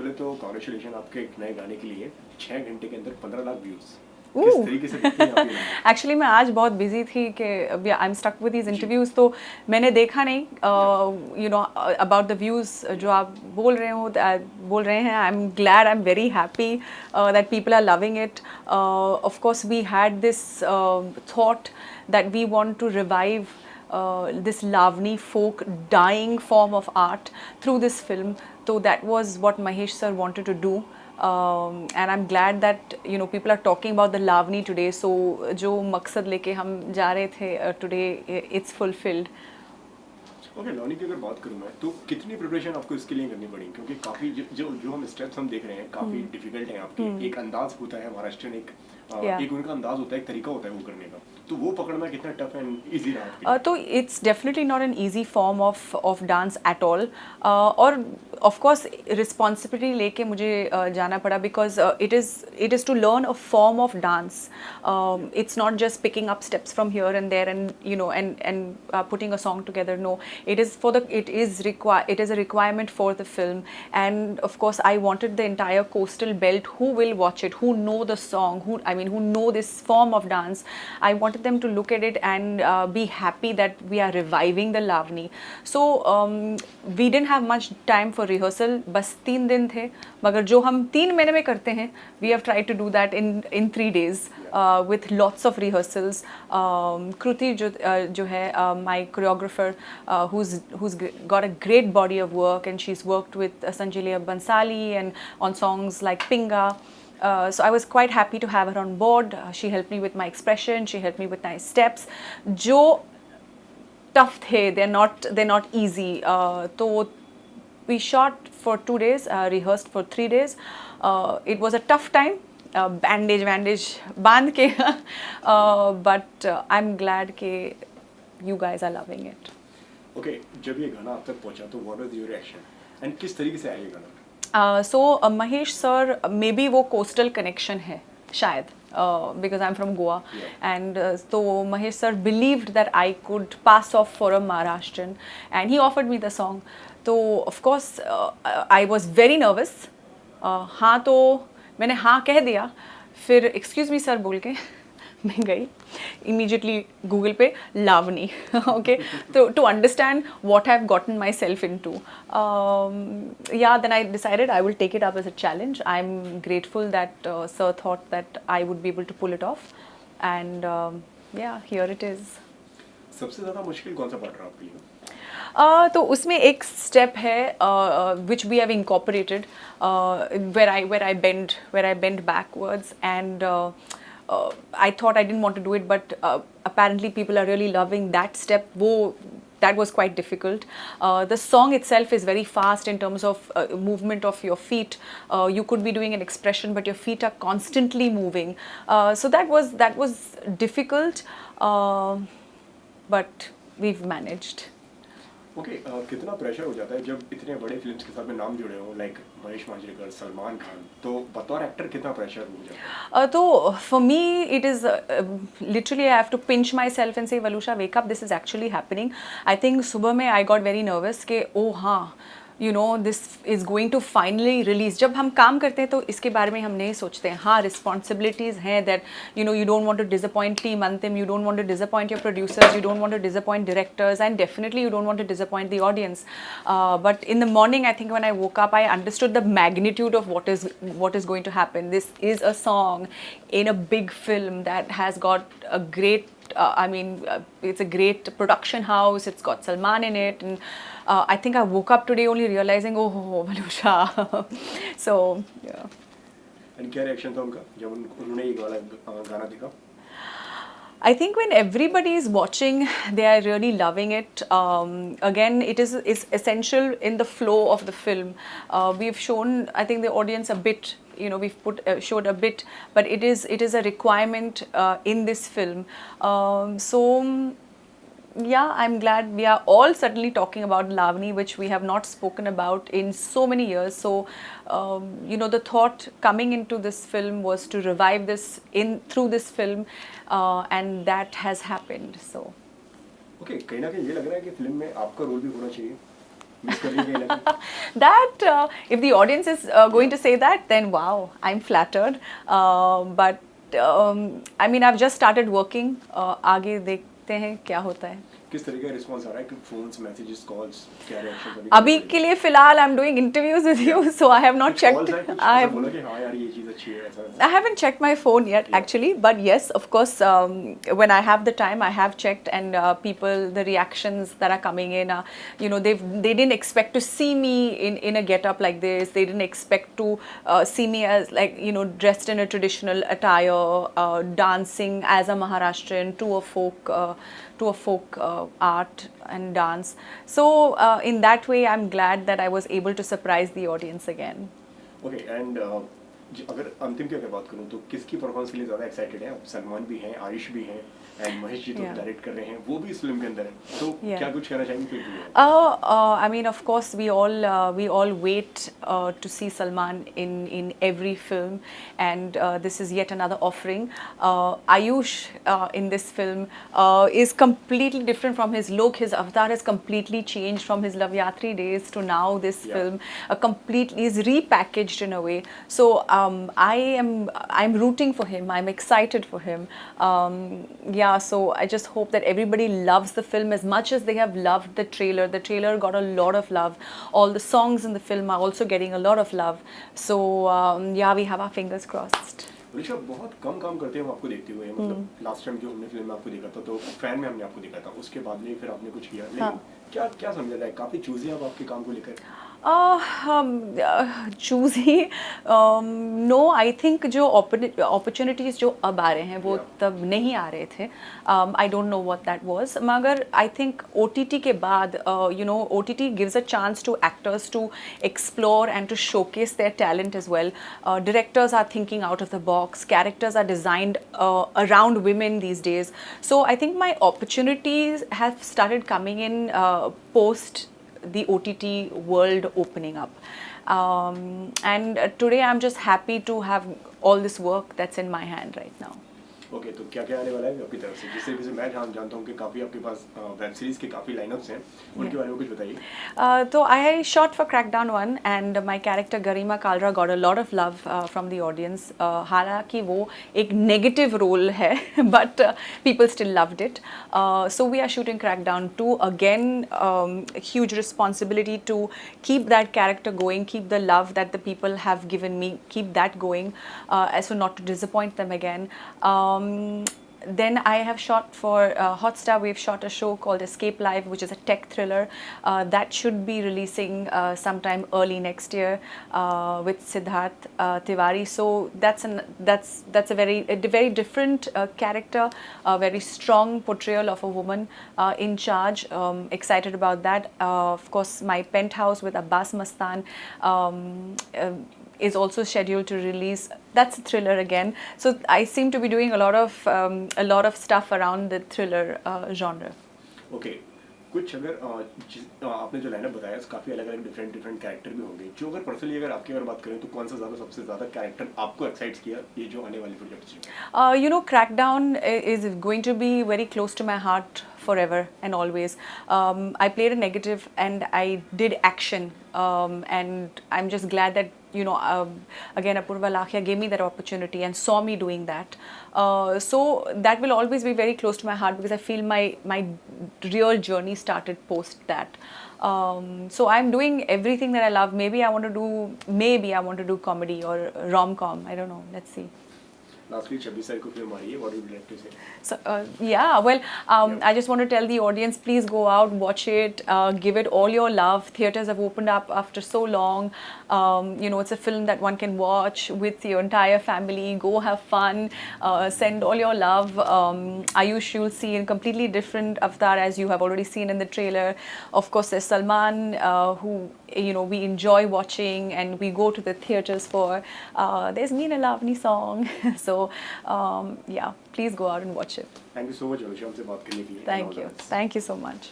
पहले तो कॉन्ग्रेचुलेशन आपके एक नए गाने के लिए 6 घंटे के अंदर 15 लाख व्यूज। किस Ooh. तरीके से दिखते हैं आपके numbers? एक्चुअली मैं आज बहुत बिजी थी कि अभी I am stuck with these interviews, तो मैंने देखा नहीं you know about the views जो आप बोल रहे हैं। I am glad, I am very happy that people are loving it. Of course we had this thought that we want to revive this Lavani folk dying form of art through this film. So that was what Mahesh sir wanted to do. And I'm glad that you know people are talking about the Lavani today. So जो मकसद लेके हम जा रहे थे today it's fulfilled. Okay, लॉनी की अगर बात करूँ मैं, तो कितनी प्रिपरेशन आपको इसके लिए करनी पड़ी? क्योंकि काफ़ी जो हम स्टेप्स हम देख रहे हैं काफ़ी डिफिकल्ट हैं आपके। एक अंदाज होता है महाराष्ट्रियन, एक उनका अंदाज होता है, एक तरीका होता है वो करने का, तो वो पकड़ना कितना टफ एंड इजी रहा आपके लिए? तो it's definitely not an easy form of dance at all. और ऑफ कोर्स रिस्पॉन्सिबिलिटी लेके मुझे जाना पड़ा because it is to learn a form of dance. It's not just picking up steps from here and there and you know and putting a song together. No, it is a requirement for the film. And of course I wanted the entire coastal belt who will watch it, who know the song, who know this form of dance. I wanted them to look at it and be happy that we are reviving the Lavani. So we didn't have much time for rehearsal. बस 3 दिन थे, मगर जो हम 3 महीने में करते हैं we have tried to do that in 3 days with lots of rehearsals. Kruti जो है my choreographer, who's got a great body of work, and she's worked with Sanjay Leah Bansali and on songs like Pinga. So I was quite happy to have her on board. She helped me with my expression, she helped me with nice steps. जो tough थे, they're not easy. तो we shot for 2 days, rehearsed for 3 days. It was a tough time. Bandage बांध के but I'm glad कि you guys are loving it. Okay, जब ये गाना आप तक पहुंचा तो what was your reaction and किस तरीके से आया ये गाना? So Mahesh sir, maybe वो coastal connection है शायद, because I'm from Goa. And so Mahesh sir believed that I could pass off for a Maharashtrian, and he offered me the song. So of course I was very nervous. हाँ तो मैंने हाँ कह दिया, फिर excuse me sir बोल के मैं गई immediately Google पे Lavani. Okay, so to understand what I've gotten myself into. Yeah, then I decided I will take it up as a challenge. I'm grateful that sir thought that I would be able to pull it off, and yeah, here it is. सबसे ज़्यादा मुश्किल कौन सा part रहा आपके लिए? तो उसमें एक स्टेप है which we have incorporated, where I bend backwards, and I thought I didn't want to do it, but apparently people are really loving that step. That was quite difficult. The song itself is very fast in terms of movement of your feet. You could be doing an expression, but your feet are constantly moving. So that was difficult, but we've managed. Okay, कितना pressure हो जाता है जब इतने बड़े films के साथ में नाम जुड़े हो, लाइक महेश मांजरेकर, सलमान खान, तो बतौर एक्टर कितना प्रेशर हो जाता है? तो for me it is literally I have to pinch myself and say, Valusha, wake up, this is actually happening. I think सुबह में I got very nervous कि oh हाँ, you know, this is going to finally release. जब हम काम करते हैं तो इसके बारे में हम नहीं सोचते हैं. हाँ, responsibilities हैं that you know you don't want to disappoint team Antim, you don't want to disappoint your producers, you don't want to disappoint directors, and definitely you don't want to disappoint the audience. But in the morning, I think when I woke up, I understood the magnitude of what is going to happen. This is a song in a big film that has got a great it's a great production house. It's got Salman in it, and I think I woke up today only realizing, oh, Valusha. So yeah. And क्या reaction था उनका जब उन्होंने ये वाला गाना देखा? I think when everybody is watching, they are really loving it. Again, it's essential in the flow of the film. We've shown, I think, the audience a bit. You know, we've showed a bit, but it is a requirement in this film. So yeah, I'm glad we are all suddenly talking about Lavani, which we have not spoken about in so many years. So, you know, the thought coming into this film was to revive this through this film, and that has happened. So, okay, कहीं ना कहीं ये लग रहा है कि film में आपका रोल भी होना चाहिए. मिस कर रही है कहीं ना कहीं? That if the audience is going to say that, then wow, I'm flattered. But I mean, I've just started working. आगे देखते हैं क्या होता है. किस तरीके का रिस्पांस आ रहा है कि फोन्स मैसेजेस कॉल्स क्या रिएक्शन अभी के लिए फिलहाल I'm doing interviews with you, so I have not checked. I have बोला कि हाँ यार ये चीज़ अच्छी है ऐसा I haven't checked my phone yet, actually, but yes, of course, when I have the time, I have checked, and people, the reactions that are coming in, you know, they didn't expect to see me in a get-up like this. They didn't expect to see me as, like, you know, dressed in a traditional attire, dancing as a Maharashtrian to a folk art and dance. So in that way, I'm glad that I was able to surprise the audience again. Okay and अगर अंतिम की अगर बात करूँ तो किसकी performance के लिए ज़्यादा एक्साइटेड है? सलमान भी हैं, आयुष भी हैं, एंड महेश जी तो डायरेक्ट कर रहे हैं, वो भी इस फिल्म के अंदर है, तो क्या कुछ कहना चाहेंगे फिर भी? I mean, of course, we all wait to see Salman in every film, and this is yet another offering. Ayush in this film is completely different from his look. His avatar has completely changed from his Love Yatri days to now this film. Completely is repackaged in a way. So I'm rooting for him. I'm excited for him. Yeah, so I just hope that everybody loves the film as much as they have loved the trailer. The trailer got a lot of love. All the songs in the film are also getting a lot of love. So yeah, we have our fingers crossed. ऋषा बहुत कम काम करते हैं हम आपको देखते हुए, मतलब last time जो हमने फिल्म में आपको देखा था तो फैन में हमने आपको देखा था, उसके बाद में फिर आपने कुछ किया, लेकिन क्या क्या समझा जाए, काफ़ी चूजी आप आपके काम को लेकर? चूजी नो, आई थिंक जो अपॉर्चुनिटीज़ जो अब आ रहे हैं वो तब नहीं आ रहे थे. I don't know what that was, मगर आई थिंक OTT के बाद you know OTT gives a chance to actors to explore and to showcase their talent as well. Directors are thinking out of the box, characters are designed around women these days. So I think my opportunities have started coming in post the OTT world opening up. And today I'm just happy to have all this work that's in my hand right now. Okay, तो क्या क्या आने वाला है आपकी तरफ से, जिससे कि मैं जानता हूँ कि काफ़ी आपके पास वेब सीरीज़ के काफ़ी लाइनअप्स हैं, उनके बारे में कुछ बताइए. तो I shot for Crackdown 1 and my character Garima Kalra got a lot of love from the audience. हालांकि वो एक negative role है but people still loved it. So we are shooting Crackdown 2 again. Huge responsibility to keep that character going, keep the love that the people have given me, keep that going, as so not to disappoint them again. Then I have shot for Hotstar. We've shot a show called Escape Live, which is a tech thriller that should be releasing sometime early next year with Siddharth Tiwari. So that's a very different character, a very strong portrayal of a woman in charge. Excited about that. Of course, my Penthouse with Abbas Mastan is also scheduled to release. That's a thriller again. So I seem to be doing a lot of stuff around the thriller genre. Okay, कुछ अगर आपने जो lineup बताया काफ़ी अलग अलग different character भी होंगे, जो अगर पर्सनली अगर आपकी अगर बात करें तो कौन सा सबसे ज़्यादा कैरेक्टर आपको एक्साइट किया ये जो आने वाली projects? You know, Crackdown is going to be very close to my heart forever and always. I played a negative and I did action, and I'm just glad that, you know, again Apurva Lakhia gave me that opportunity and saw me doing that. So that will always be very close to my heart because I feel my real journey started post that. So I'm doing everything that I love. Maybe I want to do comedy or rom-com. I don't know. Let's see. Lastly, 26 तारीख को film आ रही है. What would you like to say? So yeah, well, I just want to tell the audience, please go out, watch it, give it all your love. Theaters have opened up after so long. You know, it's a film that one can watch with your entire family. Go have fun, send all your love. Ayush, you'll see in completely different avatar as you have already seen in the trailer. Of course, there's Salman, who, you know, we enjoy watching and we go to the theaters for. There's Meena Lavani song. So yeah, please go out and watch it. Thank you so much, Anushya, हमसे बात करने के लिए. Thank you so much.